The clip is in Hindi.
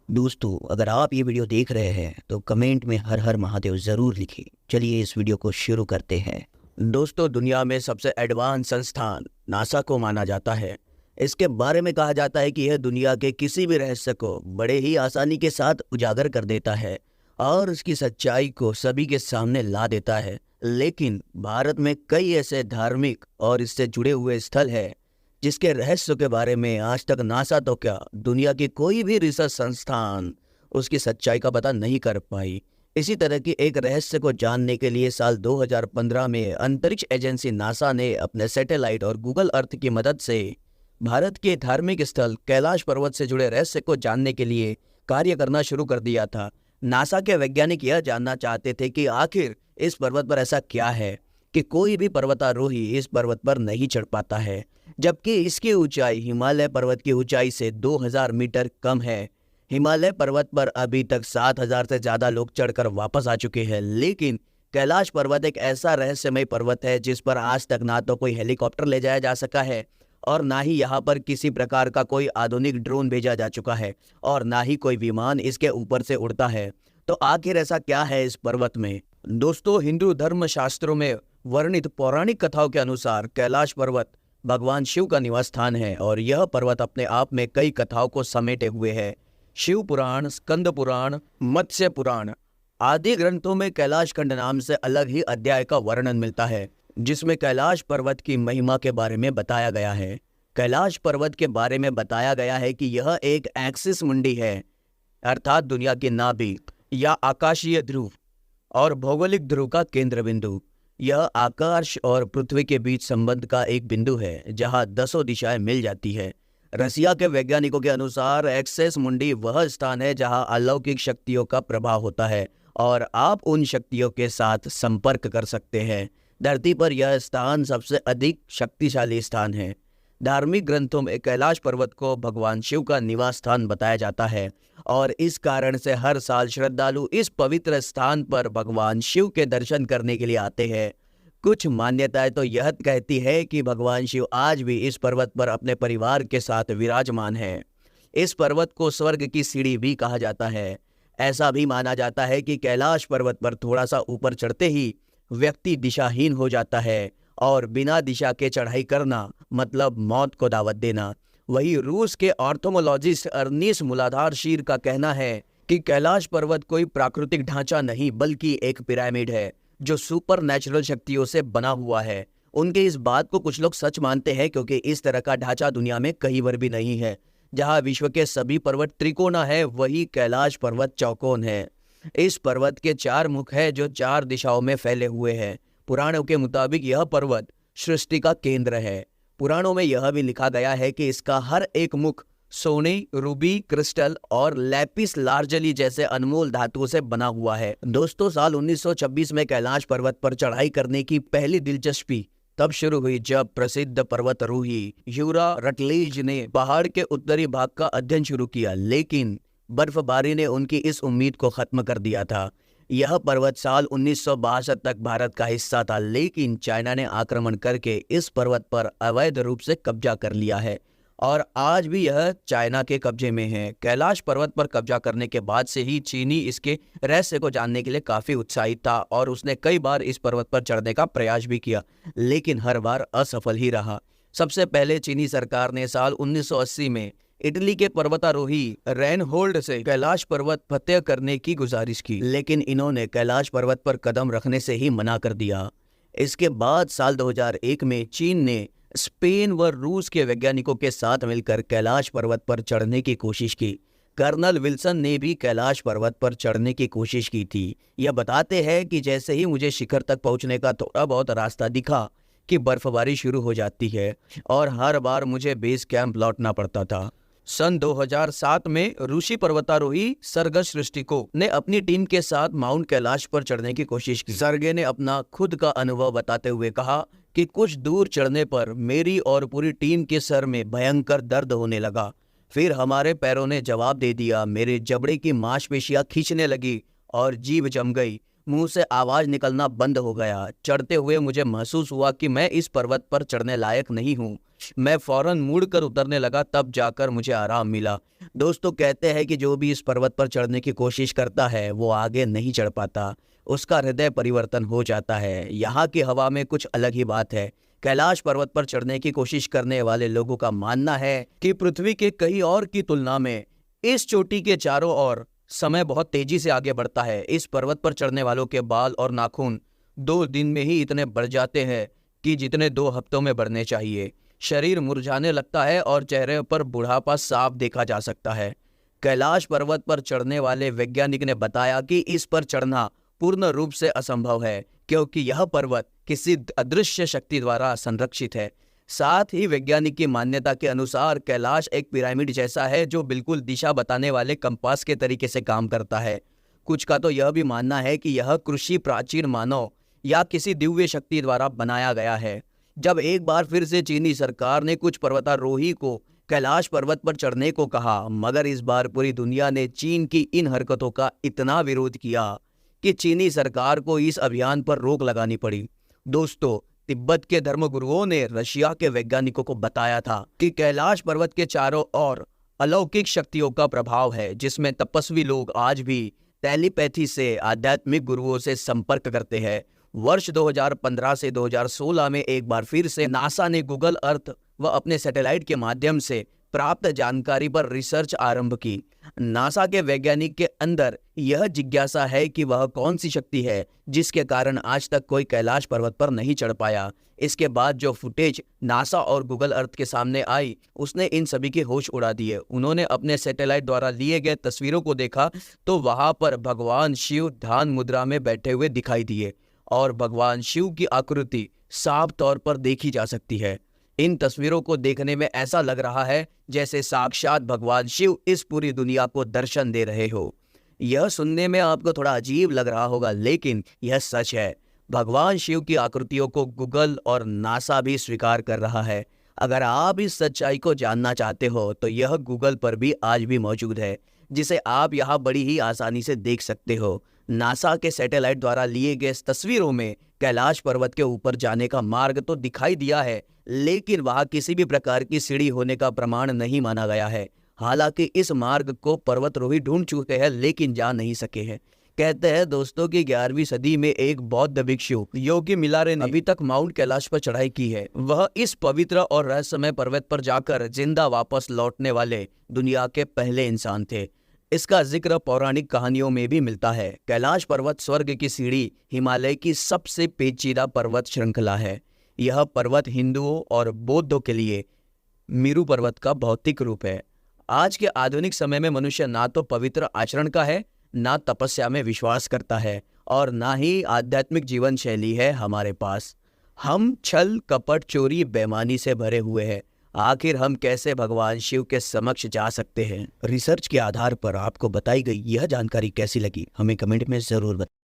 दोस्तों, अगर आप ये वीडियो देख रहे हैं तो कमेंट में हर हर महादेव ज़रूर लिखें। चलिए इस वीडियो को शुरू करते हैं। दोस्तों, दुनिया में सबसे एडवांस संस्थान नासा को माना जाता है। इसके बारे में कहा जाता है कि यह दुनिया के किसी भी रहस्य को बड़े ही आसानी के साथ उजागर कर देता है और उसकी सच्चाई को सभी के सामने ला देता है। लेकिन भारत में कई ऐसे धार्मिक और इससे जुड़े हुए स्थल हैं जिसके रहस्य के बारे में आज तक नासा तो क्या, दुनिया की कोई भी रिसर्च संस्थान उसकी सच्चाई का पता नहीं कर पाई। इसी तरह की एक रहस्य को जानने के लिए साल 2015 में अंतरिक्ष एजेंसी नासा ने अपने सैटेलाइट और गूगल अर्थ की मदद से भारत के धार्मिक स्थल कैलाश पर्वत से जुड़े रहस्य को जानने के लिए कार्य करना शुरू कर दिया था। नासा के वैज्ञानिक यह जानना चाहते थे कि आखिर इस पर्वत पर ऐसा क्या है कि कोई भी पर्वतारोही इस पर्वत पर नहीं चढ़ पाता है, जबकि इसकी ऊंचाई हिमालय पर्वत की ऊंचाई से 2000 मीटर कम है। हिमालय पर्वत पर अभी तक 7000 से ज्यादा लोग चढ़कर वापस आ चुके हैं, लेकिन कैलाश पर्वत एक ऐसा रहस्यमय पर्वत है जिस पर आज तक ना तो कोई हेलीकॉप्टर ले जाया जा सका है और ना ही यहाँ पर किसी प्रकार का कोई आधुनिक ड्रोन भेजा जा चुका है और ना ही कोई विमान इसके ऊपर से उड़ता है। तो आखिर ऐसा क्या है इस पर्वत में? दोस्तों, हिंदू धर्म शास्त्रों में वर्णित पौराणिक कथाओं के अनुसार कैलाश पर्वत भगवान शिव का निवास स्थान है और यह पर्वत अपने आप में कई कथाओं को समेटे हुए है। शिव पुराण, स्कंद पुराण, मत्स्य पुराण आदि ग्रंथों में कैलाश खंड नाम से अलग ही अध्याय का वर्णन मिलता है, जिसमें कैलाश पर्वत की महिमा के बारे में बताया गया है। कैलाश पर्वत के बारे में बताया गया है कि यह एक एक्सिस मुंडी है, अर्थात दुनिया की नाभि या आकाशीय ध्रुव और भौगोलिक ध्रुव का केंद्र बिंदु। यह आकाश और पृथ्वी के बीच संबंध का एक बिंदु है जहां दसों दिशाएं मिल जाती है। रसिया के वैज्ञानिकों के अनुसार एक्सेस मुंडी वह स्थान है जहां अलौकिक शक्तियों का प्रभाव होता है और आप उन शक्तियों के साथ संपर्क कर सकते हैं। धरती पर यह स्थान सबसे अधिक शक्तिशाली स्थान है। धार्मिक ग्रंथों में कैलाश पर्वत को भगवान शिव का निवास स्थान बताया जाता है और इस कारण से हर साल श्रद्धालु इस पवित्र स्थान पर भगवान शिव के दर्शन करने के लिए आते हैं। कुछ मान्यताएं तो यह कहती है कि भगवान शिव आज भी इस पर्वत पर अपने परिवार के साथ विराजमान है। इस पर्वत को स्वर्ग की सीढ़ी भी कहा जाता है। ऐसा भी माना जाता है कि कैलाश पर्वत पर थोड़ा सा ऊपर चढ़ते ही व्यक्ति दिशाहीन हो जाता है और बिना दिशा के चढ़ाई करना मतलब मौत को दावत देना। वही रूस के ऑर्थोमोलॉजिस्ट अर्नीस मूलाधारशीर का कहना है कि कैलाश पर्वत कोई प्राकृतिक ढांचा नहीं बल्कि एक पिरामिड है जो सुपर नेचुरल शक्तियों से बना हुआ है। उनके इस बात को कुछ लोग सच मानते हैं क्योंकि इस तरह का ढांचा दुनिया में कहीं पर भी नहीं है। जहां विश्व के सभी पर्वत त्रिकोणा है, वही कैलाश पर्वत चौकोन है। इस पर्वत के 4 मुख है जो 4 दिशाओं में फैले हुए हैं। पुराणों के मुताबिक यह पर्वत सृष्टि का केंद्र है। पुराणों में यह भी लिखा गया है कि इसका हर एक मुख सोने, रूबी, क्रिस्टल और लैपिस लार्जली जैसे अनमोल धातुओं से बना हुआ है। दोस्तों, साल 1926 में कैलाश पर्वत पर चढ़ाई करने की पहली दिलचस्पी तब शुरू हुई जब प्रसिद्ध पर्वतारोही यूरा रटलेज ने पहाड़ के उत्तरी भाग का अध्ययन शुरू किया, लेकिन बर्फबारी ने उनकी इस उम्मीद को खत्म कर दिया था। यह पर्वत साल 1962 तक भारत का हिस्सा था, लेकिन चाइना ने आक्रमण करके इस पर्वत पर अवैध रूप से कब्जा कर लिया है और आज भी यह चाइना के कब्जे में है। कैलाश पर्वत पर कब्जा करने के बाद से ही चीनी इसके रहस्य को जानने के लिए काफी उत्साहित था और उसने कई बार इस पर्वत पर चढ़ने का प्रयास भी किया, लेकिन हर बार असफल ही रहा। सबसे पहले चीनी सरकार ने साल 1980 में इटली के पर्वतारोही रेनहोल्ड से कैलाश पर्वत फतेह करने की गुजारिश की, लेकिन इन्होंने कैलाश पर्वत पर कदम रखने से ही मना कर दिया। इसके बाद साल 2001 में चीन ने स्पेन व रूस के वैज्ञानिकों के साथ मिलकर कैलाश पर्वत पर चढ़ने की कोशिश की। कर्नल विल्सन ने भी कैलाश पर्वत पर चढ़ने की कोशिश की थी। यह बताते हैं कि जैसे ही मुझे शिखर तक पहुंचने का थोड़ा बहुत रास्ता दिखा कि बर्फबारी शुरू हो जाती है और हर बार मुझे बेस कैंप लौटना पड़ता था। सन 2007 में रूसी पर्वतारोही सर्गई सृष्टिको ने अपनी टीम के साथ माउंट कैलाश पर चढ़ने की कोशिश की। सर्गे ने अपना खुद का अनुभव बताते हुए कहा कि कुछ दूर चढ़ने पर मेरी और पूरी टीम के सर में भयंकर दर्द होने लगा। फिर हमारे पैरों ने जवाब दे दिया। मेरे जबड़े की मांसपेशियां खींचने लगी और जीभ जम गई। मुंह से आवाज निकलना बंद हो गया। चढ़ते हुए मुझे महसूस हुआ कि मैं इस पर्वत पर चढ़ने लायक नहीं हूँ। मैं फौरन मुड़कर उतरने लगा, तब जाकर मुझे आराम मिला। दोस्तों, कहते हैं कि जो भी इस पर्वत पर चढ़ने की कोशिश करता है वो आगे नहीं चढ़ पाता, उसका हृदय परिवर्तन हो जाता है। यहाँ की हवा में कुछ अलग ही बात है। कैलाश पर्वत पर चढ़ने की कोशिश करने वाले लोगों का मानना है कि पृथ्वी के कहीं और की तुलना में इस चोटी के चारों ओर समय बहुत तेजी से आगे बढ़ता है। इस पर्वत पर चढ़ने वालों के बाल और नाखून 2 दिन में ही इतने बढ़ जाते हैं कि जितने 2 हफ्तों में बढ़ने चाहिए। शरीर मुरझाने लगता है और चेहरे पर बुढ़ापा साफ देखा जा सकता है। कैलाश पर्वत पर चढ़ने वाले वैज्ञानिक ने बताया कि इस पर चढ़ना पूर्ण रूप से असंभव है, क्योंकि यह पर्वत किसी अदृश्य शक्ति द्वारा संरक्षित है। साथ ही वैज्ञानिक की मान्यता के अनुसार कैलाश एक पिरामिड जैसा है जो बिल्कुल दिशा बताने वाले कंपास के तरीके से काम करता है। कुछ का तो यह भी मानना है कि यह कृषि प्राचीन मानव या किसी दिव्य शक्ति द्वारा बनाया गया है। जब एक बार फिर से चीनी सरकार ने कुछ पर्वतारोही को कैलाश पर्वत पर चढ़ने को कहा, मगर इस बार पूरी दुनिया ने चीन की इन हरकतों का इतना विरोध किया कि चीनी सरकार को इस अभियान पर रोक लगानी पड़ी। दोस्तों, तिब्बत के धर्मगुरुओं ने रशिया के वैज्ञानिकों को बताया था कि कैलाश पर्वत के चारों ओर अलौकिक शक्तियों का प्रभाव है, जिसमें तपस्वी लोग आज भी टेलीपैथी से आध्यात्मिक गुरुओं से संपर्क करते हैं। वर्ष 2015 से 2016 में एक बार फिर से नासा ने गूगल अर्थ व अपने सैटेलाइट के माध्यम से प्राप्त जानकारी पर रिसर्च आरंभ की। नासा के वैज्ञानिक के अंदर यह जिज्ञासा है कि वह कौन सी शक्ति है जिसके कारण आज तक कोई कैलाश पर्वत पर नहीं चढ़ पाया। इसके बाद जो फुटेज नासा और गूगल अर्थ के सामने आई, उसने इन सभी के होश उड़ा दिए। उन्होंने अपने सैटेलाइट द्वारा लिए गए तस्वीरों को देखा तो वहां पर भगवान शिव ध्यान मुद्रा में बैठे हुए दिखाई दिए और भगवान शिव की आकृति साफ तौर पर देखी जा सकती है। इन तस्वीरों को देखने में ऐसा लग रहा है जैसे साक्षात भगवान शिव इस पूरी दुनिया को दर्शन दे रहे हो। यह सुनने में आपको थोड़ा अजीब लग रहा होगा, लेकिन यह सच है। भगवान शिव की आकृतियों को गूगल और नासा भी स्वीकार कर रहा है। अगर आप इस सच्चाई को जानना चाहते हो तो यह गूगल पर भी आज भी मौजूद है, जिसे आप यहाँ बड़ी ही आसानी से देख सकते हो। नासा के सैटेलाइट द्वारा लिए गए तस्वीरों में कैलाश पर्वत के ऊपर जाने का मार्ग तो दिखाई दिया है, लेकिन वहां किसी भी प्रकार की सीढ़ी होने का प्रमाण नहीं माना गया है। हालांकि इस मार्ग को पर्वतारोही ढूंढ चुके हैं लेकिन जा नहीं सके हैं। कहते हैं दोस्तों कि 11वीं सदी में एक बौद्ध भिक्षु योगी मिलारे ने अभी तक माउंट कैलाश पर चढ़ाई की है। वह इस पवित्र और रहस्यमय पर्वत पर जाकर जिंदा वापस लौटने वाले दुनिया के पहले इंसान थे। इसका जिक्र पौराणिक कहानियों में भी मिलता है। कैलाश पर्वत स्वर्ग की सीढ़ी हिमालय की सबसे पेचीदा पर्वत श्रृंखला है। यह पर्वत हिंदुओं और बौद्धों के लिए मेरु पर्वत का भौतिक रूप है। आज के आधुनिक समय में मनुष्य ना तो पवित्र आचरण का है, ना तपस्या में विश्वास करता है और ना ही आध्यात्मिक जीवन शैली है हमारे पास। हम छल कपट चोरी बेईमानी से भरे हुए हैं। आखिर हम कैसे भगवान शिव के समक्ष जा सकते हैं? रिसर्च के आधार पर आपको बताई गई यह जानकारी कैसी लगी हमें कमेंट में जरूर बताएं।